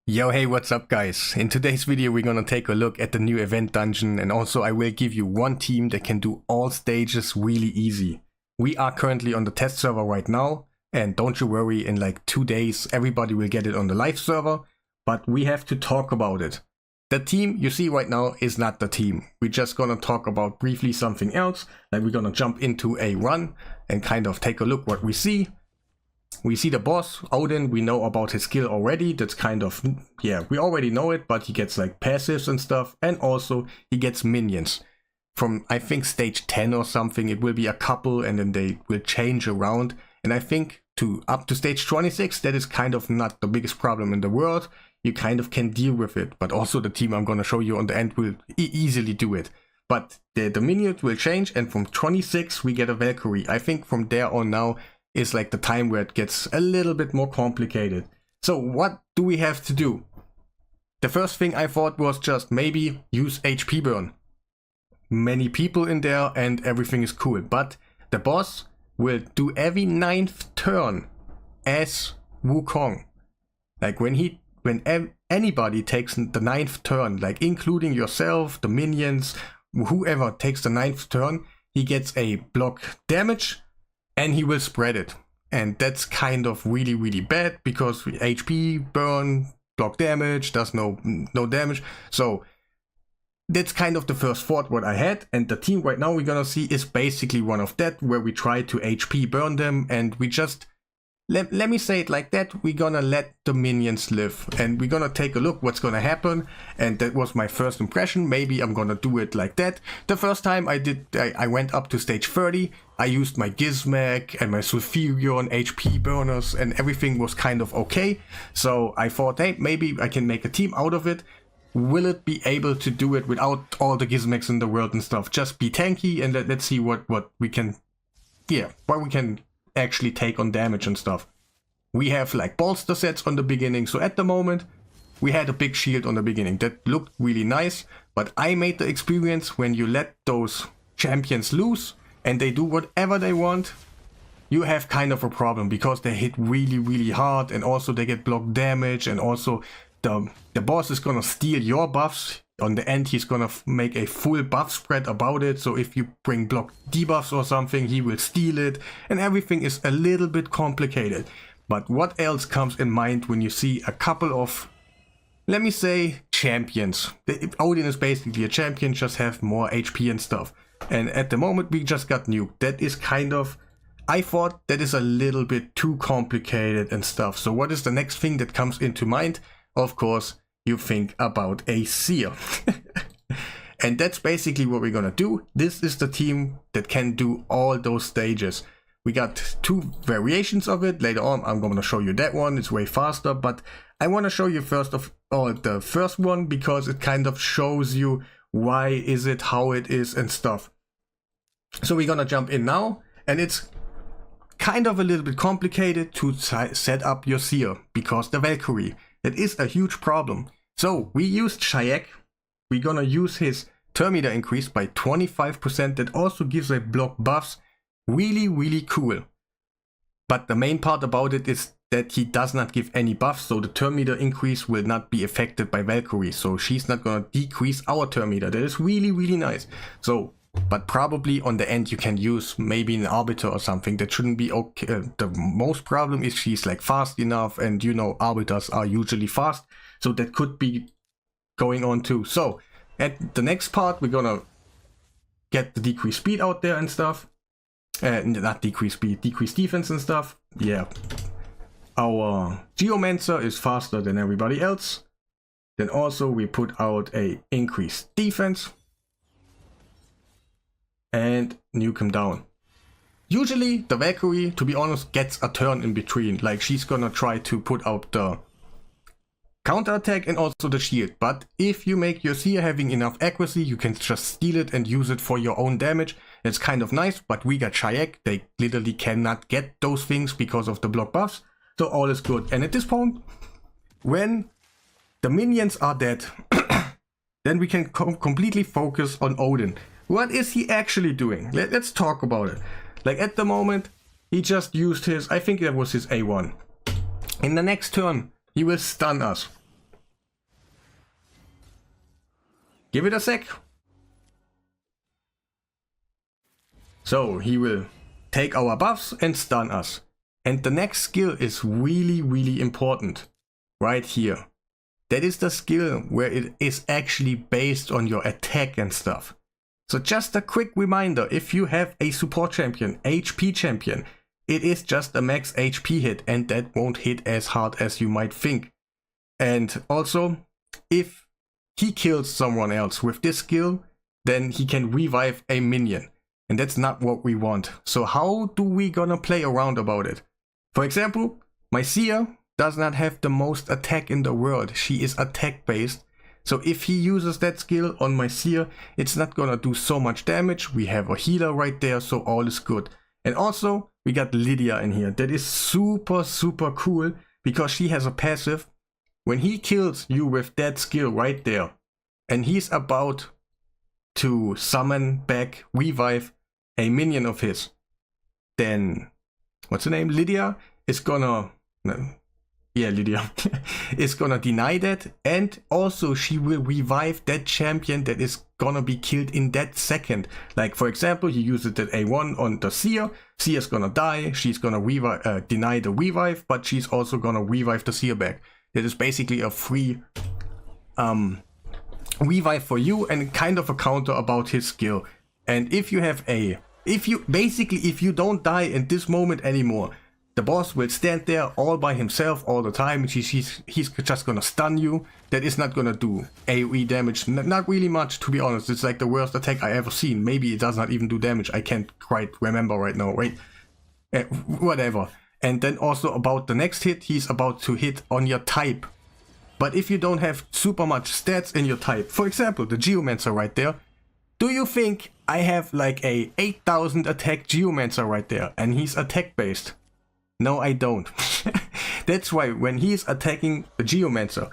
Yo, hey, what's up guys? In today's video we're gonna take a look at the new event dungeon, and also I will give you one team that can do all stages really easy. We are currently on the test server right now, and don't you worry, in like 2 days everybody will get it on the live server, but we have to talk about it. The team you see right now is not the team. We're just gonna talk about briefly something else, like we're gonna jump into a run and kind of take a look what we see. We see the boss, Odin, we know about his skill already, that's kind of, yeah, we already know it, but he gets like passives and stuff, and also he gets minions. From, I think, stage 10 or something, it will be a couple and then they will change around, and I think up to stage 26, that is kind of not the biggest problem in the world, you kind of can deal with it, but also the team I'm gonna show you on the end will easily do it. But the minions will change, and from 26 we get a Valkyrie. I think from there on now, is like the time where it gets a little bit more complicated. So what do we have to do? The first thing I thought was just maybe use HP burn. Many people in there and everything is cool, but the boss will do every 9th turn as Wukong. Like when anybody takes the 9th turn, like including yourself, the minions, whoever takes the 9th turn, he gets a block damage and he will spread it. And that's kind of really bad because HP burn, block damage, does no damage. So that's kind of the first thought what I had, and the team right now we're gonna see is basically one of that, where we try to HP burn them, and we just let me say it like that, we're gonna let the minions live, and we're gonna take a look what's gonna happen. And that was my first impression. Maybe I'm gonna do it like that. The first time I went up to stage 30, I used my Gizmek and my Sulfurion HP burners, and everything was kind of okay. So I thought, hey, maybe I can make a team out of it. Will it be able to do it without all the Gizmeks in the world and stuff? Just be tanky, and let's see what we can, what we can actually take on damage and stuff. We have like bolster sets on the beginning, so at the moment we had a big shield on the beginning that looked really nice, but I made the experience when you let those champions loose and they do whatever they want, you have kind of a problem because they hit really hard, and also they get block damage, and also the boss is gonna steal your buffs. On the end he's gonna make a full buff spread about it, so if you bring block debuffs or something he will steal it, and everything is a little bit complicated. But what else comes in mind when you see a couple of, let me say, champions? Odin is basically a champion, just have more HP and stuff, and at the moment we just got nuked. That is kind of, I thought that is a little bit too complicated and stuff. So what is the next thing that comes into mind? Of course, you think about a seer. And that's basically what we're gonna do. This is the team that can do all those stages. We got 2 variations of it. Later on I'm gonna show you that one, it's way faster, but I want to show you first of all the first one, because it kind of shows you why is it, how it is and stuff. So we're gonna jump in now, and it's kind of a little bit complicated to set up your seer, because the Valkyrie, that is a huge problem. So we used Shayak. We're gonna use his turn meter increase by 25%. That also gives a block buffs. Really cool. But the main part about it is that he does not give any buffs, so the turn meter increase will not be affected by Valkyrie. So she's not gonna decrease our turn meter. That is really nice. So, but probably on the end you can use maybe an arbiter or something. That shouldn't be okay. The most problem is she's like fast enough, and you know arbiters are usually fast, so that could be going on too. So at the next part we're gonna get the decreased speed out there and stuff. Not decreased speed, decreased defense and stuff. Yeah, our Geomancer is faster than everybody else. Then also we put out a increased defense and nuke him down. Usually the Valkyrie, to be honest, gets a turn in between. Like she's gonna try to put out the counter attack and also the shield. But if you make your seer having enough accuracy, you can just steal it and use it for your own damage. It's kind of nice, but we got Shayak. They literally cannot get those things because of the block buffs. So all is good. And at this point, when the minions are dead, then we can completely focus on Odin. What is he actually doing? Let's talk about it. Like at the moment, he just used his, I think that was his A1. In the next turn, he will stun us. Give it a sec. So he will take our buffs and stun us. And the next skill is really important. Right here. That is the skill where it is actually based on your attack and stuff. So just a quick reminder, if you have a support champion, HP champion, it is just a max HP hit and that won't hit as hard as you might think. And also, if he kills someone else with this skill, then he can revive a minion. And that's not what we want. So how do we gonna play around about it? For example, my Seer does not have the most attack in the world. She is attack based. So if he uses that skill on my Seer, it's not gonna do so much damage. We have a healer right there, so all is good. And also, we got Lydia in here. That is super cool because she has a passive. When he kills you with that skill right there, and he's about to summon back, revive a minion of his, then, what's her name? Lydia is gonna... Yeah, Lydia is gonna deny that, and also she will revive that champion that is gonna be killed in that second. Like for example, he uses that A1 on the Seer. Seer's gonna die. She's gonna deny the revive, but she's also gonna revive the Seer back. That is basically a free revive for you and kind of a counter about his skill. And if you have if you don't die in this moment anymore, the boss will stand there all by himself all the time. He's just gonna stun you. That is not gonna do AoE damage. Not really much, to be honest. It's like the worst attack I ever seen. Maybe it does not even do damage. I can't quite remember right now. Wait, whatever. And then also about the next hit, he's about to hit on your type. But if you don't have super much stats in your type, for example, the Geomancer right there, do you think I have like a 8000 attack Geomancer right there and he's attack based? No, I don't. That's why when he's attacking the Geomancer,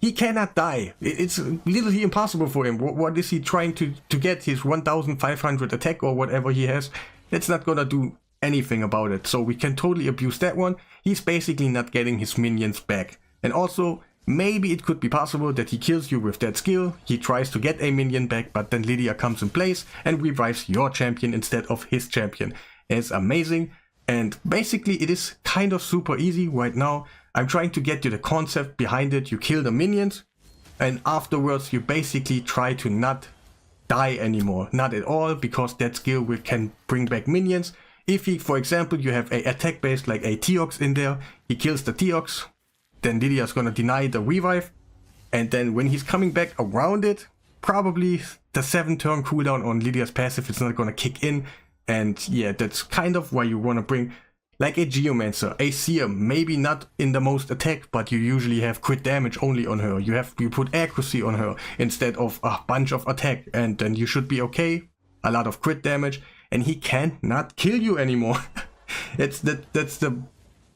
he cannot die. It's literally impossible for him. What is he trying to get? His 1500 attack or whatever he has? That's not gonna do anything about it. So we can totally abuse that one. He's basically not getting his minions back. And also, maybe it could be possible that he kills you with that skill. He tries to get a minion back, but then Lydia comes in place and revives your champion instead of his champion. It's amazing. And basically it is kind of super easy right now. I'm trying to get you the concept behind it. You kill the minions and afterwards you basically try to not die anymore. Not at all, because that skill can bring back minions. If he, for example, you have a attack based like a Teox in there, he kills the Teox, then Lydia's gonna deny the revive. And then when he's coming back around it, probably the 7-turn cooldown on Lydia's passive is not gonna kick in. And yeah, that's kind of why you want to bring like a Geomancer, a Seer, maybe not in the most attack, but you usually have crit damage only on her. You put accuracy on her instead of a bunch of attack, and then you should be okay. A lot of crit damage, and he cannot kill you anymore. that's the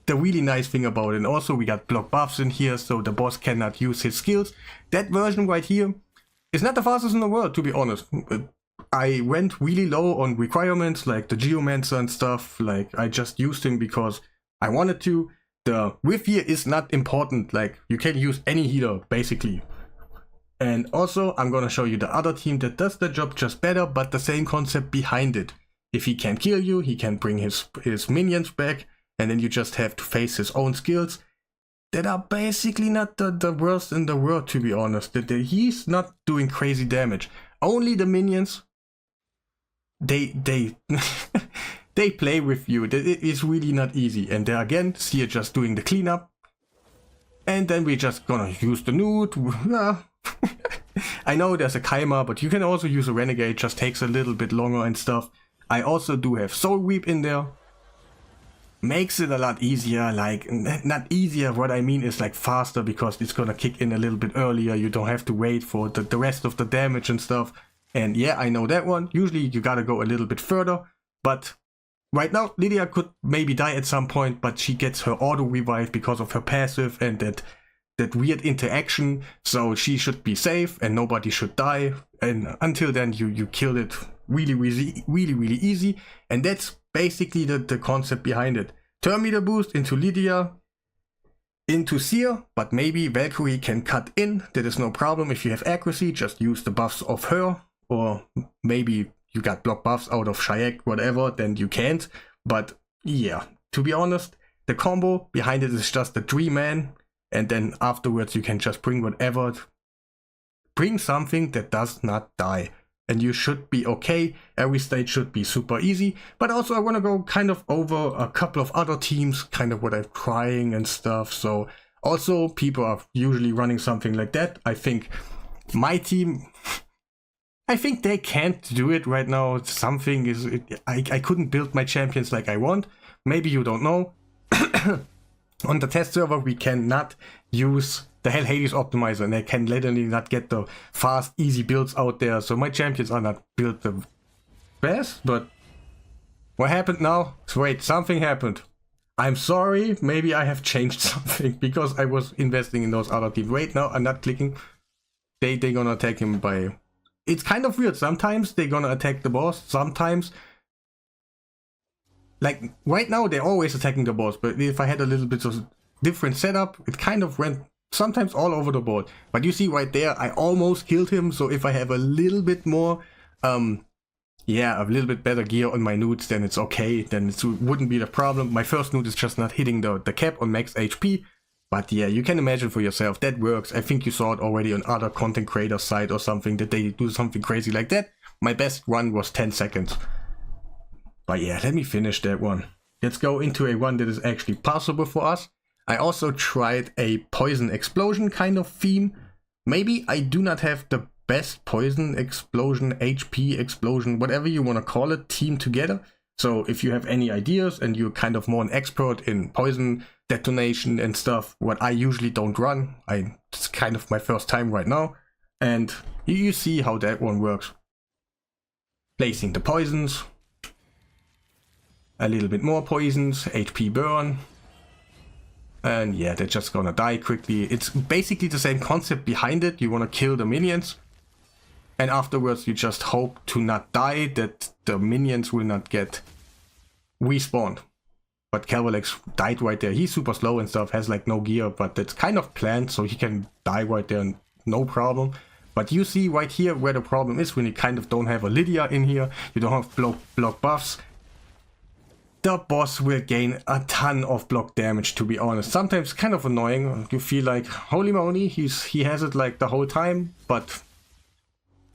really nice thing about it. And also we got block buffs in here, so the boss cannot use his skills. That version right here is not the fastest in the world, to be honest. I went really low on requirements like the Geomancer and stuff. Like I just used him because I wanted to. The whiff here is not important. Like you can use any healer basically. And also I'm gonna show you the other team that does the job just better, but the same concept behind it. If he can kill you, he can bring his minions back, and then you just have to face his own skills that are basically not the worst in the world, to be honest. He's not doing crazy damage. Only the minions, they they play with you. It is really not easy. And there again, Seer just doing the cleanup. And then we're just gonna use the Newt. I know there's a Kaima, but you can also use a Renegade, just takes a little bit longer and stuff. I also do have Soul Reap in there. Makes it a lot easier, like, not easier, what I mean is like faster, because it's gonna kick in a little bit earlier. You don't have to wait for the rest of the damage and stuff. And yeah, I know that one. Usually you gotta go a little bit further, but right now Lydia could maybe die at some point, but she gets her auto revive because of her passive and that weird interaction, so she should be safe and nobody should die. And until then you kill it really easy. And that's basically the concept behind it. Turn meter boost into Lydia. into Seer, but maybe Valkyrie can cut in. That is no problem. If you have accuracy, just use the buffs of her, or maybe you got block buffs out of Shayak, whatever, then you can't. But yeah, to be honest, the combo behind it is just the 3-man, and then afterwards you can just bring whatever. Bring something that does not die, and you should be okay. Every stage should be super easy. But also I want to go kind of over a couple of other teams, kind of what I'm trying and stuff. So also people are usually running something like that. I think my team, I think they can't do it right now. Something is, I couldn't build my champions like I want. Maybe you don't know. On the test server we cannot use the Hell Hades optimizer, and I can literally not get the fast, easy builds out there. So my champions are not built the best, but what happened now? Wait, something happened. I'm sorry, maybe I have changed something because I was investing in those other teams. Wait, no, I'm not clicking. They're gonna attack him by... It's kind of weird. Sometimes they're gonna attack the boss, sometimes... Like, right now they're always attacking the boss, but if I had a little bit of different setup, it kind of went sometimes all over the board. But you see right there, I almost killed him, so if I have a little bit more, yeah, a little bit better gear on my newts, then it's okay, then it wouldn't be the problem. My first newt is just not hitting the cap on max HP, but yeah, you can imagine for yourself, that works. I think you saw it already on other content creators' site or something, that they do something crazy like that. My best run was 10 seconds. But yeah, let me finish that one. Let's go into a one that is actually possible for us. I also tried a poison explosion kind of theme. Maybe I do not have the best poison explosion, HP explosion, whatever you want to call it, team together. So if you have any ideas and you're kind of more an expert in poison detonation and stuff, what I usually don't run, it's kind of my first time right now. And you see how that one works. Placing the poisons. A little bit more poisons, HP burn. And yeah, they're just gonna die quickly. It's basically the same concept behind it. You wanna kill the minions. And afterwards you just hope to not die, that the minions will not get respawned. But Calvalex died right there. He's super slow and stuff, has like no gear, but it's kind of planned, so he can die right there, no problem. But you see right here where the problem is, when you kind of don't have a Lydia in here, you don't have block buffs. The boss will gain a ton of block damage, to be honest. Sometimes kind of annoying. You feel like, holy moly, he has it like the whole time, but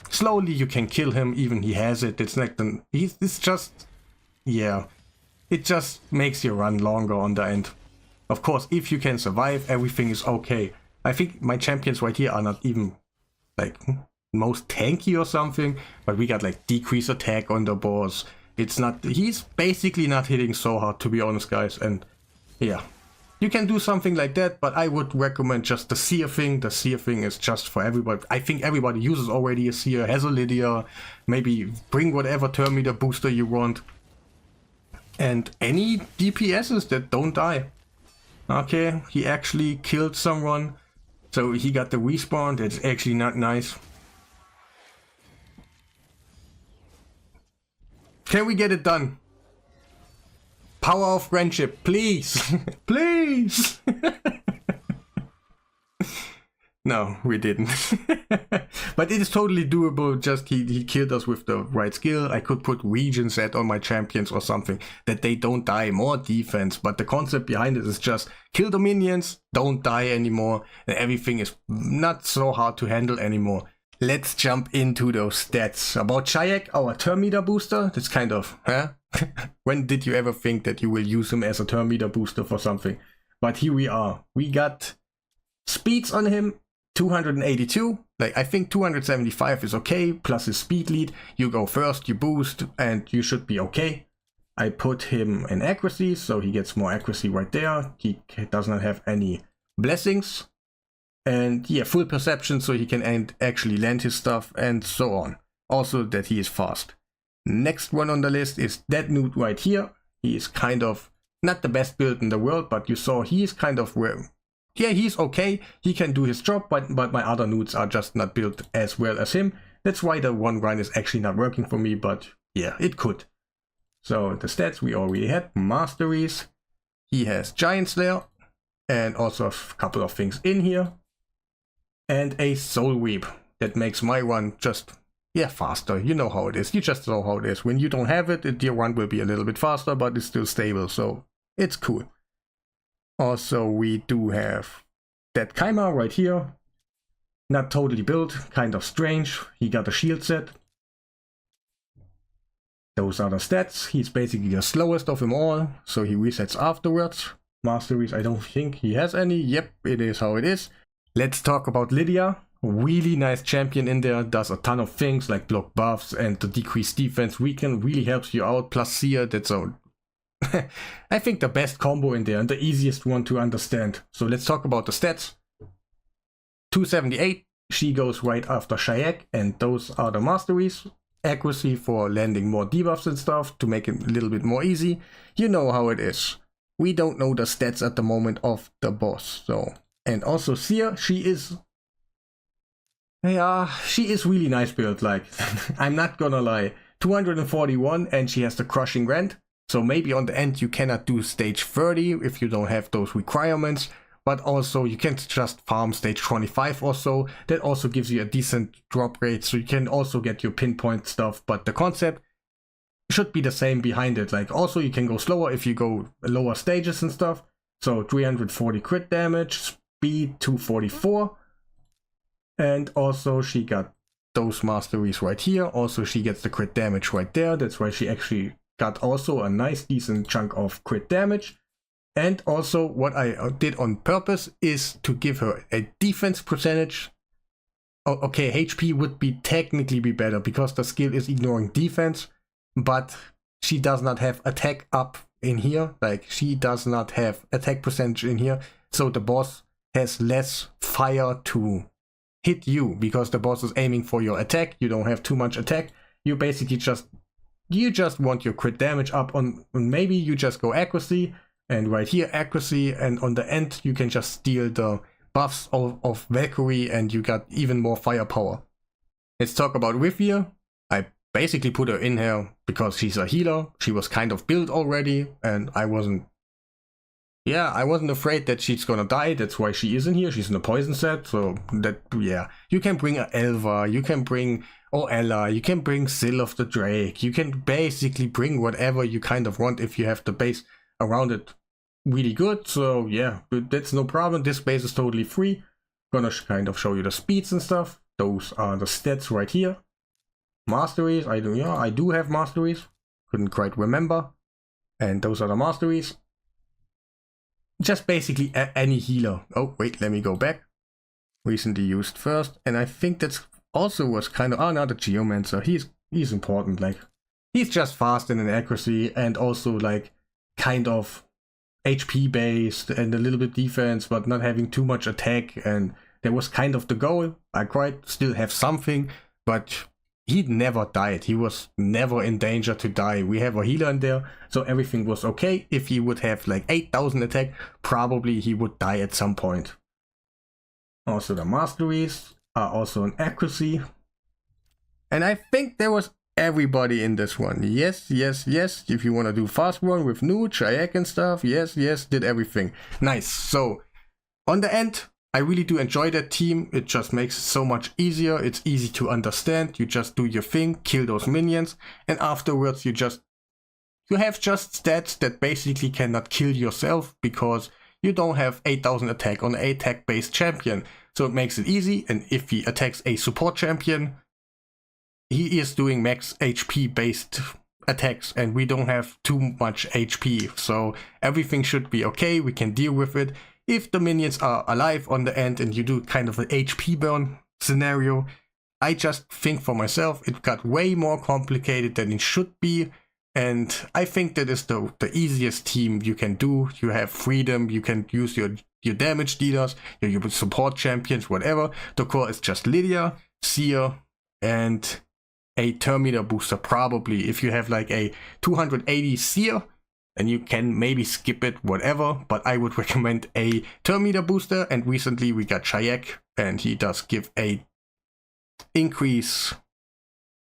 slowly you can kill him, even he has it. It's like it's just, yeah, it just makes you run longer on the end. Of course, if you can survive, everything is okay. I think my champions right here are not even like most tanky or something, but we got like decrease attack on the boss. It's not, he's basically not hitting so hard, to be honest, guys. And yeah, you can do something like that, but I would recommend just the Seer thing. The Seer thing is just for everybody. I think everybody uses already a Seer, has a Lydia. Maybe bring whatever turn meter booster you want. And any DPSs that don't die. Okay, he actually killed someone. So he got the respawn. That's actually not nice. Can we get it done? Power of friendship, please. Please. No, we didn't. But it is totally doable. Just he killed us with the right skill. I could put regen set on my champions or something, that they don't die, more defense. But the concept behind it is just kill the minions, don't die anymore, and everything is not so hard to handle anymore. Let's jump into those stats. About Shayak, our turn meter booster, that's kind of, huh? When did you ever think that you will use him as a turn meter booster for something? But here we are. We got speeds on him, 282. Like, I think 275 is okay, plus his speed lead. You go first, you boost, and you should be okay. I put him in accuracy, so he gets more accuracy right there. He does not have any blessings. And yeah, full perception, so he can actually land his stuff and so on. Also that he is fast. Next one on the list is that newt right here. He is kind of not the best build in the world, but you saw he is kind of where, yeah, he's okay. He can do his job, but my other newts are just not built as well as him. That's why the one run is actually not working for me, but yeah, it could. So the stats we already had, masteries. He has Giant Slayer. and also a couple of things in here. And a Soul Reap that makes my run just, yeah, faster. You know how it is. You just know how it is. When you don't have it, your run will be a little bit faster, but it's still stable, so it's cool. Also, we do have that Kaima right here. Not totally built, kind of strange. He got a shield set. Those are the stats. He's basically the slowest of them all, so he resets afterwards. Masteries, I don't think he has any. Yep, it is how it is. Let's talk about Lydia. Really nice champion in there, does a ton of things like block buffs and the decreased defense weaken, really helps you out. Plus Seer, that's a I think the best combo in there and the easiest one to understand. So let's talk about the stats. 278, she goes right after Shayak, and those are the masteries. Accuracy for landing more debuffs and stuff to make it a little bit more easy. You know how it is. We don't know the stats at the moment of the boss. So, and also Seer, she is really nice build, like I'm not gonna lie. 241 and she has the crushing rend. So maybe on the end you cannot do stage 30 if you don't have those requirements, but also you can just farm stage 25 or so. That also gives you a decent drop rate, so you can also get your pinpoint stuff, but the concept should be the same behind it. Like also you can go slower if you go lower stages and stuff. So 340 crit damage, speed 244, and also she got those masteries right here. Also she gets the crit damage right there. That's why she actually got also a nice decent chunk of crit damage. And also what I did on purpose is to give her a defense percentage. Oh, okay, HP would be technically be better because the skill is ignoring defense, but she does not have attack up in here. Like she does not have attack percentage in here, so the boss has less fire to hit you because the boss is aiming for your attack. You don't have too much attack. You basically just want your crit damage up on maybe you just go accuracy, and right here accuracy, and on the end you can just steal the buffs of Valkyrie and you got even more firepower. Let's talk about Rivia. I basically put her in here because she's a healer. She was kind of built already and I wasn't afraid that she's gonna die. That's why she is in here. She's in a poison set, so that, yeah. You can bring a Elva, you can bring Ella, you can bring Syl of the Drake. You can basically bring whatever you kind of want if you have the base around it really good. So yeah, that's no problem. This base is totally free. Gonna kind of show you the speeds and stuff. Those are the stats right here. Masteries, I do have masteries. Couldn't quite remember. And those are the masteries. Just basically any healer. Oh wait, let me go back. Recently used first, and I think that's also was kind of another Geomancer. He's important. Like he's just fast and in accuracy, and also like kind of HP based and a little bit defense, but not having too much attack. And that was kind of the goal. I quite still have something, but he never died. He was never in danger to die. We have a healer in there, so everything was okay. If he would have like 8,000 attack, probably he would die at some point. Also the masteries are also an accuracy. And I think there was everybody in this one. Yes. If you want to do fast run with Nude, Shayak and stuff, yes, did everything. Nice. So on the end, I really do enjoy that team. It just makes it so much easier. It's easy to understand. You just do your thing, kill those minions, and afterwards you have just stats that basically cannot kill yourself because you don't have 8,000 attack on an attack based champion. So it makes it easy, and if he attacks a support champion, he is doing max HP based attacks and we don't have too much HP. So everything should be okay. We can deal with it. If the minions are alive on the end and you do kind of an HP burn scenario, I just think for myself it got way more complicated than it should be. And I think that is the easiest team you can do. You have freedom, you can use your damage dealers, your support champions, whatever. The core is just Lydia, Seer, and a Terminator booster probably. If you have like a 280 Seer, and you can maybe skip it, whatever, but I would recommend a Terminator booster. And recently we got Shayak, and he does give a increase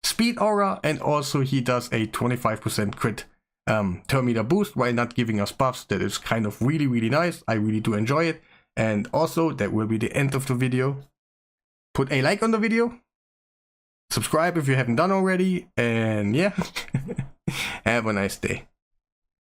speed aura, and also he does a 25% crit turn meter boost while not giving us buffs. That is kind of really nice. I really do enjoy it. And also, that will be the end of the video. Put a like on the video. Subscribe if you haven't done already. And yeah, have a nice day.